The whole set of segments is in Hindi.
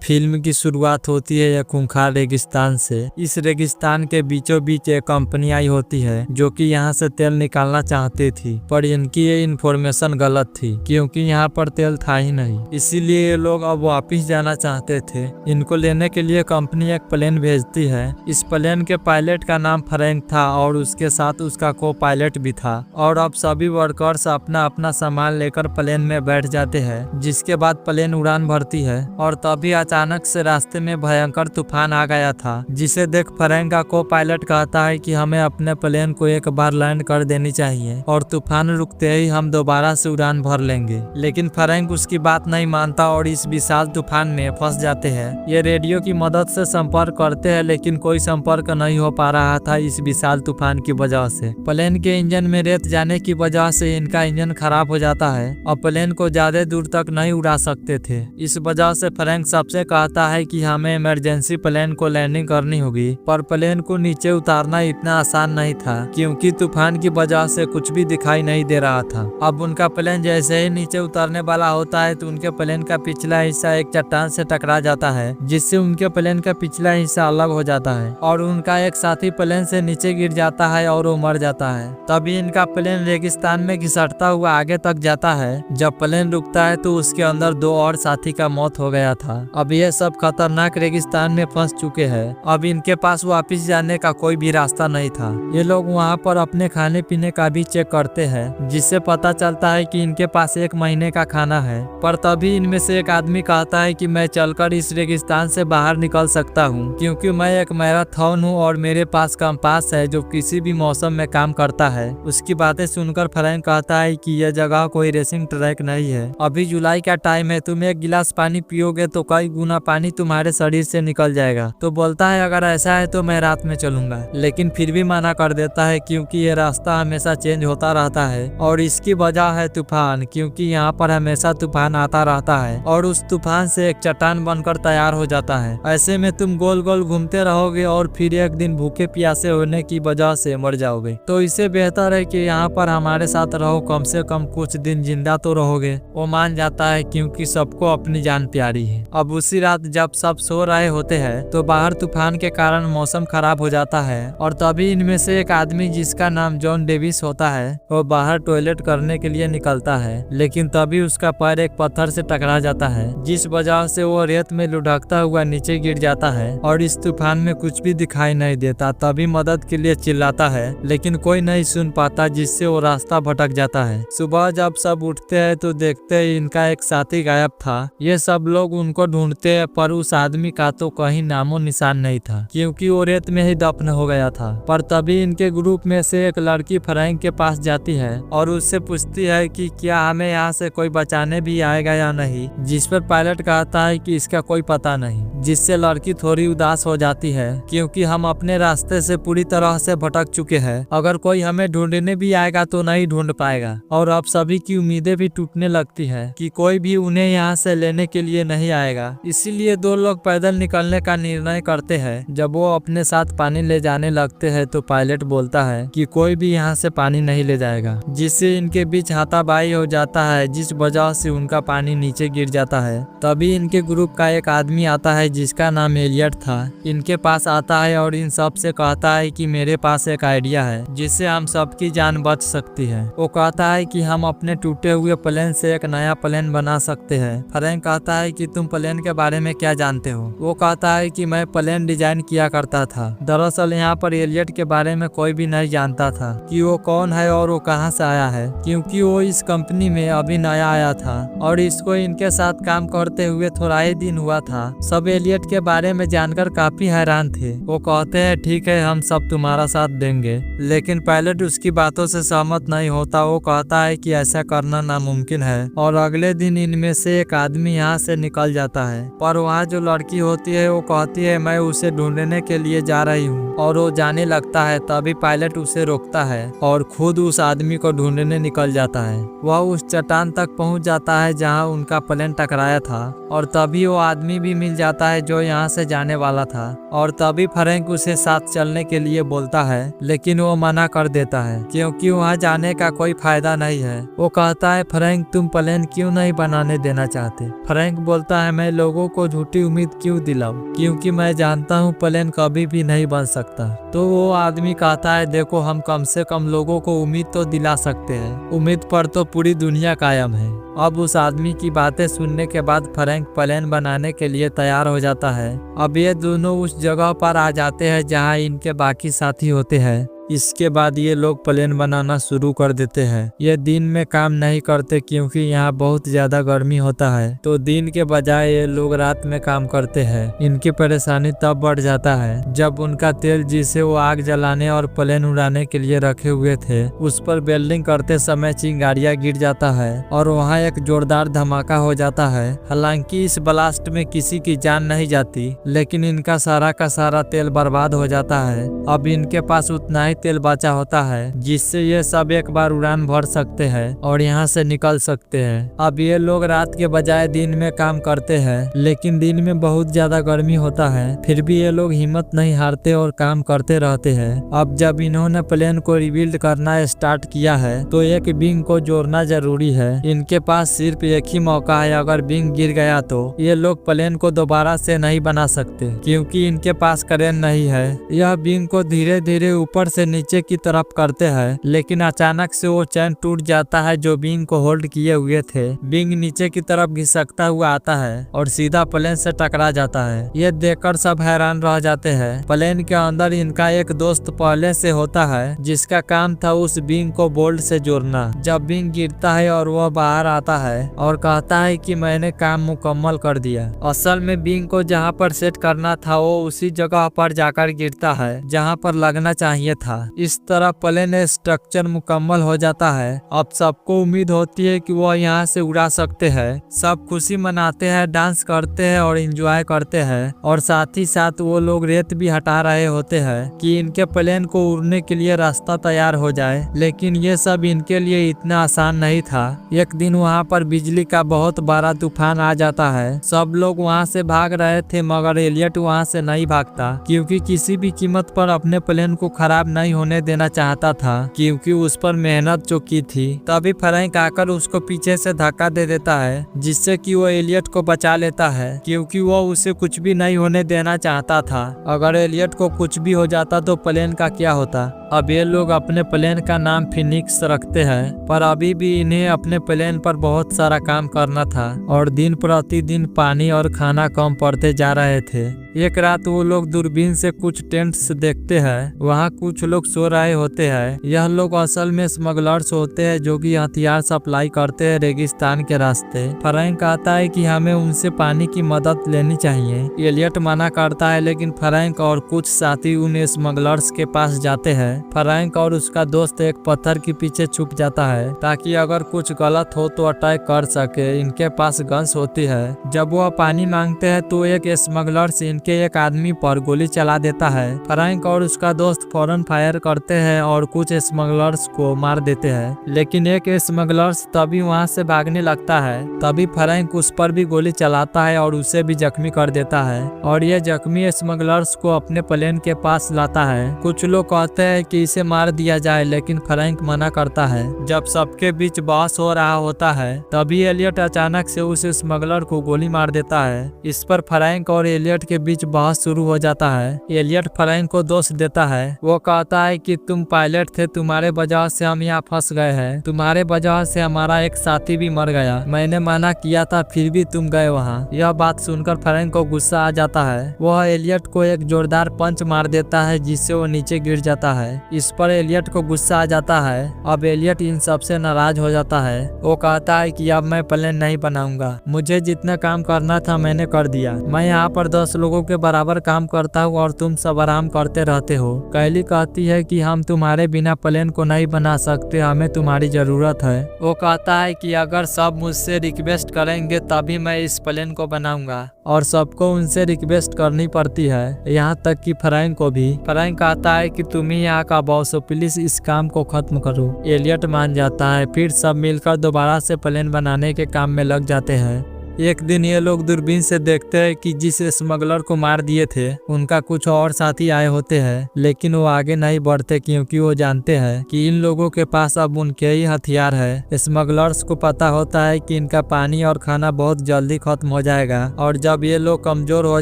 फिल्म की शुरुआत होती है एक खूंखार रेगिस्तान से। इस रेगिस्तान के बीचों बीच एक कंपनी आई होती है जो कि यहाँ से तेल निकालना चाहती थी, पर इनकी ये इन्फॉर्मेशन गलत थी क्योंकि यहाँ पर तेल था ही नहीं। इसीलिए ये लोग अब वापिस जाना चाहते थे। इनको लेने के लिए कंपनी एक प्लेन भेजती है। इस प्लेन के पायलट का नाम फ्रैंक था और उसके साथ उसका को पायलट भी था। और अब सभी वर्कर्स अपना अपना सामान लेकर प्लेन में बैठ जाते हैं, जिसके बाद प्लेन उड़ान भरती है। और तभी अचानक से रास्ते में भयंकर तूफान आ गया था, जिसे देख फ्रैंक का को पायलट कहता है कि हमें अपने प्लेन को एक बार लैंड कर देनी चाहिए और तूफान रुकते ही हम दोबारा से उड़ान भर लेंगे। लेकिन फ्रैंक उसकी बात नहीं मानता और इस विशाल तूफान में फंस जाते हैं। ये रेडियो की मदद से संपर्क करते हैं, लेकिन कोई संपर्क नहीं हो पा रहा था इस विशाल तूफान की वजह से। प्लेन के इंजन में रेत जाने की वजह से इनका इंजन खराब हो जाता है और प्लेन को ज्यादा दूर तक नहीं उड़ा सकते थे। इस वजह से फ्रैंक सबसे कहता है कि हमें इमरजेंसी प्लेन को लैंडिंग करनी होगी, पर प्लेन को नीचे उतारना इतना आसान नहीं था क्योंकि तूफान की वजह से कुछ भी दिखाई नहीं दे रहा था। अब उनका प्लेन जैसे ही नीचे उतरने वाला होता है तो उनके प्लेन का पिछला हिस्सा एक चट्टान से टकरा जाता है, जिससे उनके प्लेन का पिछला हिस्सा अलग हो जाता है और उनका एक साथी प्लेन से नीचे गिर जाता है और वो मर जाता है। तभी इनका प्लेन रेगिस्तान में घिसटता हुआ आगे तक जाता है। जब प्लेन रुकता है तो उसके अंदर 2 और साथी का मौत हो गया था। अब ये सब खतरनाक रेगिस्तान में फंस चुके हैं। अब इनके पास वापस जाने का कोई भी रास्ता नहीं था। ये लोग वहाँ पर अपने खाने पीने का भी चेक करते हैं, जिससे पता चलता है कि इनके पास 1 महीने का खाना है। पर तभी इनमें से एक आदमी कहता है कि मैं चलकर इस रेगिस्तान से बाहर निकल सकता हूँ क्योंकि मैं एक मैराथन हूँ और मेरे पास कंपास है जो किसी भी मौसम में काम करता है। उसकी बातें सुनकर फ्रैंक कहता है कि यह जगह कोई रेसिंग ट्रैक नहीं है। अभी जुलाई का टाइम है, तुम 1 गिलास पानी पियोगे तो कई गुना पानी तुम्हारे शरीर से निकल जाएगा। तो बोलता है अगर ऐसा है तो मैं रात में चलूंगा, लेकिन फिर भी मना कर देता है क्योंकि ये रास्ता हमेशा चेंज होता रहता है और इसकी वजह है तूफान, क्योंकि यहाँ पर हमेशा तूफान आता रहता है और उस तूफान से एक चट्टान बनकर तैयार हो जाता है। ऐसे में तुम गोल गोल घूमते रहोगे और फिर एक दिन भूखे प्यासे होने की वजह से मर जाओगे। तो इससे बेहतर है कि यहाँ पर हमारे साथ रहो, कम से कम कुछ दिन जिंदा तो रहोगे। वो मान जाता है क्योंकि सबको अपनी जान प्यारी है। अब उसी रात जब सब सो रहे होते हैं तो बाहर तूफान के कारण मौसम खराब हो जाता है और तभी इनमें से एक आदमी जिसका नाम जॉन डेविस होता है वो बाहर टॉयलेट करने के लिए निकलता है, लेकिन तभी उसका पैर एक पत्थर से टकरा जाता है, जिस वजह से वो रेत में लुढ़कता हुआ नीचे गिर जाता है और इस तूफान में कुछ भी दिखाई नहीं देता। तभी मदद के लिए चिल्लाता है, लेकिन कोई नहीं सुन पाता, जिससे वो रास्ता भटक जाता है। सुबह जब सब उठते हैं तो देखते हैं इनका एक साथी गायब था। ये सब लोग उनको ढूंढते हैं, पर उस आदमी का तो कहीं नामो निशान नहीं था क्योंकि वो रेत में ही दफन हो गया था। पर तभी इनके ग्रुप में से एक लड़की फ्रैंक के पास जाती है और उससे पूछती है कि क्या हमें यहाँ से कोई बचाने भी आएगा या नहीं, जिस पर पायलट कहता है कि इसका कोई पता नहीं, जिससे लड़की थोड़ी उदास हो जाती है क्योंकि हम अपने रास्ते से पूरी तरह से भटक चुके हैं। अगर कोई हमें ढूंढने भी आएगा तो नहीं ढूंढ पाएगा। और अब सभी की उम्मीदें भी टूटने लगती है कि कोई भी उन्हें यहाँ से लेने के लिए नहीं आएगा। इसीलिए 2 लोग पैदल निकलने का निर्णय करते हैं। जब वो अपने साथ पानी ले जाने लगते हैं तो पायलट बोलता है कि कोई भी यहाँ से पानी नहीं ले जाएगा, जिससे इनके बीच हाथापाई हो जाता है, जिस वजह से उनका पानी नीचे गिर जाता है। तभी इनके ग्रुप का एक आदमी आता है जिसका नाम एलियट था। इनके पास आता है और इन सब से कहता है कि मेरे पास एक आइडिया है जिससे हम सबकी जान बच सकती है। वो कहता है कि हम अपने टूटे हुए प्लेन से एक नया प्लेन बना सकते हैं। फ्रैंक कहता है कि तुम प्लेन के बारे में क्या जानते हो? वो कहता है कि मैं प्लेन डिजाइन किया करता था। दरअसल यहाँ पर एलियट के बारे में कोई भी नहीं जानता था कि वो कौन है और वो कहाँ से आया है, क्योंकि वो इस कंपनी में अभी नया आया था और इसको इनके साथ काम करते हुए थोड़ा ही दिन हुआ था। सब एलियट के बारे में जानकर काफी हैरान थे। वो कहते हैं ठीक है, हम सब तुम्हारा साथ देंगे, लेकिन पायलट उसकी बातों से सहमत नहीं होता। वो कहता है कि ऐसा करना नामुमकिन है और अगले दिन इनमें से एक आदमी यहाँ से निकल जाता है। पर वहाँ जो लड़की होती है वो कहती है मैं उसे ढूंढने के लिए जा रही हूँ और वो जाने लगता है। तभी पायलट उसे रोकता है और खुद उस आदमी को ढूंढने निकल जाता है। वह उस चट्टान तक पहुँच जाता है जहाँ उनका प्लेन टकराया था और तभी वो आदमी भी मिल जाता है जो यहाँ से जाने वाला था। और तभी फ्रैंक उसे साथ चलने के लिए बोलता है, लेकिन वो मना कर देता है क्योंकि वहाँ जाने का कोई फायदा नहीं है। वो कहता है फ्रैंक तुम प्लेन क्यों नहीं बनाने देना चाहते? फ्रैंक बोलता है मैं लोगों लोगों को झूठी उम्मीद क्यों दिलाऊं, क्योंकि मैं जानता हूँ प्लेन कभी भी नहीं बन सकता। तो वो आदमी कहता है देखो हम कम से कम लोगों को उम्मीद तो दिला सकते हैं, उम्मीद पर तो पूरी दुनिया कायम है। अब उस आदमी की बातें सुनने के बाद फ्रैंक प्लेन बनाने के लिए तैयार हो जाता है। अब ये दोनों उस जगह पर आ जाते हैं जहाँ इनके बाकी साथी होते हैं। इसके बाद ये लोग प्लेन बनाना शुरू कर देते हैं। ये दिन में काम नहीं करते क्योंकि यहाँ बहुत ज्यादा गर्मी होता है, तो दिन के बजाय ये लोग रात में काम करते हैं। इनकी परेशानी तब बढ़ जाता है जब उनका तेल जिसे वो आग जलाने और प्लेन उड़ाने के लिए रखे हुए थे उस पर वेल्डिंग करते समय चिंगारियां गिर जाता है और वहाँ एक जोरदार धमाका हो जाता है। हालांकि इस ब्लास्ट में किसी की जान नहीं जाती, लेकिन इनका सारा का सारा तेल बर्बाद हो जाता है। अब इनके पास उतना ही तेल बचा होता है जिससे ये सब एक बार उड़ान भर सकते हैं और यहाँ से निकल सकते हैं। अब ये लोग रात के बजाय दिन में काम करते हैं, लेकिन दिन में बहुत ज्यादा गर्मी होता है, फिर भी ये लोग हिम्मत नहीं हारते और काम करते रहते हैं। अब जब इन्होंने प्लेन को रिबिल्ड करना स्टार्ट किया है तो एक विंग को जोड़ना जरूरी है। इनके पास सिर्फ एक ही मौका है, अगर विंग गिर गया तो ये लोग प्लेन को दोबारा से नहीं बना सकते क्योंकि इनके पास क्रेन नहीं है। यह विंग को धीरे धीरे ऊपर से नीचे की तरफ करते हैं, लेकिन अचानक से वो चैन टूट जाता है जो विंग को होल्ड किए हुए थे। विंग नीचे की तरफ घिसकता हुआ आता है और सीधा प्लेन से टकरा जाता है। ये देखकर सब हैरान रह जाते हैं। प्लेन के अंदर इनका एक दोस्त पहले से होता है जिसका काम था उस विंग को बोल्ट से जोड़ना। जब विंग गिरता है और वह बाहर आता है और कहता है कि मैंने काम मुकम्मल कर दिया। असल में विंग को जहाँ पर सेट करना था वो उसी जगह पर जाकर गिरता है जहाँ पर लगना चाहिए था। इस तरह प्लेन स्ट्रक्चर मुकम्मल हो जाता है। अब सबको उम्मीद होती है कि वो यहाँ से उड़ा सकते हैं। सब खुशी मनाते हैं, डांस करते हैं और एंजॉय करते हैं, और साथ ही साथ वो लोग रेत भी हटा रहे होते हैं कि इनके प्लेन को उड़ने के लिए रास्ता तैयार हो जाए। लेकिन ये सब इनके लिए इतना आसान नहीं था। एक दिन वहाँ पर बिजली का बहुत बड़ा तूफान आ जाता है। सब लोग वहाँ से भाग रहे थे मगर एलियट वहाँ से नहीं भागता क्योंकि किसी भी कीमत पर अपने प्लेन को खराब नहीं होने देना चाहता था, क्योंकि उस पर मेहनत जो की थी। तभी फ्रैंक आकर उसको पीछे से धक्का दे देता है जिससे कि वो एलियट को बचा लेता है क्योंकि वो उसे कुछ भी नहीं होने देना चाहता था। अगर एलियट को कुछ भी हो जाता तो प्लेन का क्या होता। अब ये लोग अपने प्लेन का नाम फिनिक्स रखते हैं, पर अभी भी इन्हें अपने प्लेन पर बहुत सारा काम करना था और दिन प्रतिदिन पानी और खाना कम पड़ते जा रहे थे। एक रात वो लोग दूरबीन से कुछ टेंट्स देखते हैं। वहाँ कुछ लोग सो रहे होते हैं। यह लोग असल में स्मगलर्स होते हैं जो कि हथियार सप्लाई करते हैं रेगिस्तान के रास्ते। फ्रैंक कहता है कि हमें उनसे पानी की मदद लेनी चाहिए। एलियट मना करता है, लेकिन फ्रैंक और कुछ साथी उन स्मगलर्स के पास जाते हैं। फ्रैंक और उसका दोस्त एक पत्थर के पीछे छुप जाता है ताकि अगर कुछ गलत हो तो अटैक कर सके। इनके पास गन्स होती है। जब वह पानी मांगते हैं तो एक स्मगलर्स इनके एक आदमी पर गोली चला देता है। फ्रैंक और उसका दोस्त फौरन फायर करते हैं और कुछ स्मगलर्स को मार देते हैं, लेकिन एक स्मगलर्स तभी वहां से भागने लगता है। तभी फ्रैंक उस पर भी गोली चलाता है और उसे भी जख्मी कर देता है और यह जख्मी स्मगलर्स को अपने प्लेन के पास लाता है। कुछ लोग कहते हैं कि इसे मार दिया जाए, लेकिन फ्रैंक मना करता है। जब सबके बीच बहस हो रहा होता है तभी एलियट अचानक से उस स्मगलर को गोली मार देता है। इस पर फ्रैंक और एलियट के बीच बहस शुरू हो जाता है। एलियट फ्रैंक को दोष देता है। वो कहता है कि तुम पायलट थे, तुम्हारे वजह से हम यहाँ फंस गए हैं, तुम्हारे वजह से हमारा एक साथी भी मर गया, मैंने मना किया था फिर भी तुम गए वहाँ। यह बात सुनकर फ्रैंक को गुस्सा आ जाता है। वह एलियट को एक जोरदार पंच मार देता है जिससे वो नीचे गिर जाता है। इस पर एलियट को गुस्सा आ जाता है। अब एलियट इन सबसे नाराज हो जाता है। वो कहता है कि अब मैं प्लेन नहीं बनाऊंगा, मुझे जितना काम करना था मैंने कर दिया। मैं यहाँ पर 10 लोगों के बराबर काम करता हूँ और तुम सब आराम करते रहते हो। कैली कहती है कि हम तुम्हारे बिना प्लेन को नहीं बना सकते, हमें तुम्हारी जरूरत है। वो कहता है कि अगर सब मुझसे रिक्वेस्ट करेंगे तभी मैं इस प्लेन को बनाऊंगा, और सबको उनसे रिक्वेस्ट करनी पड़ती है, यहाँ तक कि फ्रैंक को भी। फ्रैंक कहता है कि तुम ही यहाँ का बॉस हो, प्लीज इस काम को खत्म करो। एलियट मान जाता है। फिर सब मिलकर दोबारा से प्लेन बनाने के काम में लग जाते हैं। एक दिन ये लोग दूरबीन से देखते हैं कि जिस स्मगलर को मार दिए थे उनका कुछ और साथी आए होते हैं, लेकिन वो आगे नहीं बढ़ते क्योंकि वो जानते हैं कि इन लोगों के पास अब उनके ही हथियार है। स्मगलर्स को पता होता है कि इनका पानी और खाना बहुत जल्दी खत्म हो जाएगा और जब ये लोग कमजोर हो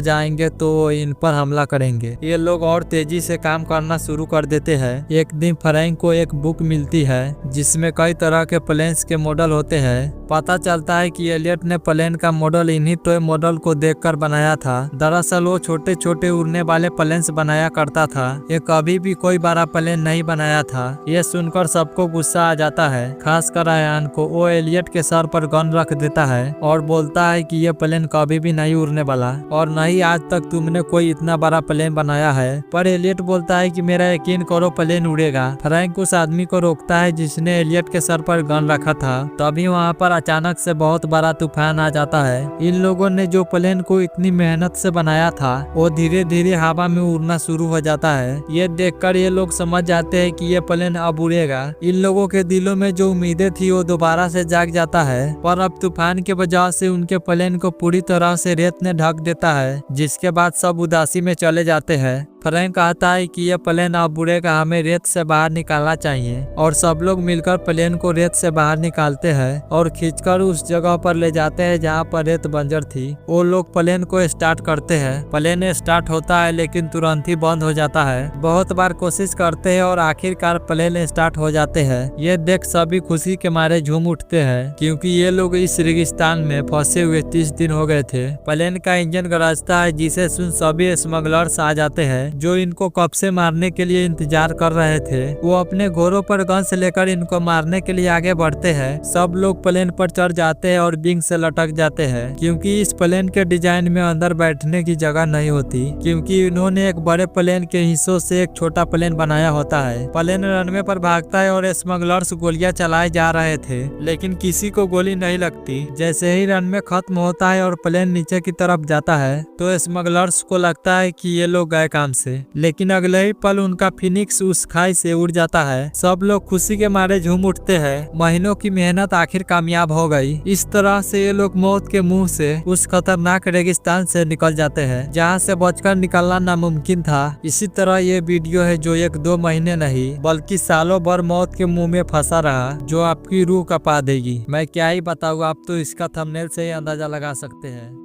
जाएंगे तो वो इन पर हमला करेंगे। ये लोग और तेजी से काम करना शुरू कर देते हैं। एक दिन फ्रैंक को एक बुक मिलती है जिसमें कई तरह के प्लेन्स के मॉडल होते हैं। पता चलता है कि एलियट ने प्लेन का मॉडल इन्हीं टॉय मॉडल को देखकर बनाया था। दरअसल वो छोटे छोटे उड़ने वाले प्लेन्स बनाया करता था, ये कभी भी कोई बड़ा प्लेन नहीं बनाया था। ये सुनकर सबको गुस्सा आ जाता है, खासकर आयान को। वो एलियट के सर पर गन रख देता है और बोलता है कि ये प्लेन कभी भी नहीं उड़ने वाला और नहीं आज तक तुमने कोई इतना बड़ा प्लेन बनाया है। पर एलियट बोलता है कि मेरा यकीन करो प्लेन उड़ेगा। फ्रैंक उस आदमी को रोकता है जिसने एलियट के सर पर गन रखा था। तभी वहाँ पर अचानक से बहुत बड़ा तूफान आ जाता है। इन लोगों ने जो प्लेन को इतनी मेहनत से बनाया था वो धीरे धीरे हवा में उड़ना शुरू हो जाता है। ये देखकर ये लोग समझ जाते हैं कि ये प्लेन अब उड़ेगा। इन लोगों के दिलों में जो उम्मीदें थी वो दोबारा से जाग जाता है, पर अब तूफान के वजह से उनके प्लेन को पूरी तरह से रेत ने ढक देता है, जिसके बाद सब उदासी में चले जाते हैं। फ्रैंक कहता है कि यह प्लेन अब उड़ेगा, हमें रेत से बाहर निकालना चाहिए और सब लोग मिलकर प्लेन को रेत से बाहर निकालते हैं और खींचकर उस जगह पर ले जाते हैं जहां पर रेत बंजर थी। वो लोग प्लेन को स्टार्ट करते हैं। प्लेन स्टार्ट होता है लेकिन तुरंत ही बंद हो जाता है। बहुत बार कोशिश करते हैं और आखिरकार प्लेन स्टार्ट हो जाते हैं। ये देख सभी खुशी के मारे झूम उठते हैं क्योंकि ये लोग इस रेगिस्तान में फंसे हुए 30 दिन हो गए थे। प्लेन का इंजन गरजता है जिसे सुन सभी स्मगलर्स आ जाते हैं जो इनको कब से मारने के लिए इंतजार कर रहे थे। वो अपने घोड़ों पर गन्स लेकर इनको मारने के लिए आगे बढ़ते हैं। सब लोग प्लेन पर चढ़ जाते हैं और विंग से लटक जाते हैं क्योंकि इस प्लेन के डिजाइन में अंदर बैठने की जगह नहीं होती, क्योंकि इन्होंने एक बड़े प्लेन के हिस्सों से एक छोटा प्लेन बनाया होता है। प्लेन रनवे पर भागता है और स्मगलर्स गोलियां चलाए जा रहे थे लेकिन किसी को गोली नहीं लगती। जैसे ही रनवे खत्म होता है और प्लेन नीचे की तरफ जाता है तो स्मगलर्स को लगता है कि ये लोग गए काम से, लेकिन अगले ही पल उनका फिनिक्स उस खाई से उड़ जाता है। सब लोग खुशी के मारे झूम उठते हैं। महीनों की मेहनत आखिर कामयाब हो गई। इस तरह से ये लोग मौत के मुंह से उस खतरनाक रेगिस्तान से निकल जाते हैं जहां से बचकर निकलना नामुमकिन था। इसी तरह ये वीडियो है जो 1-2 महीने नहीं बल्कि सालों भर मौत के मुंह में फंसा रहा, जो आपकी रूह कपा देगी। मैं क्या ही बताऊँ, आप तो इसका थंबनेल से ही अंदाजा लगा सकते हैं।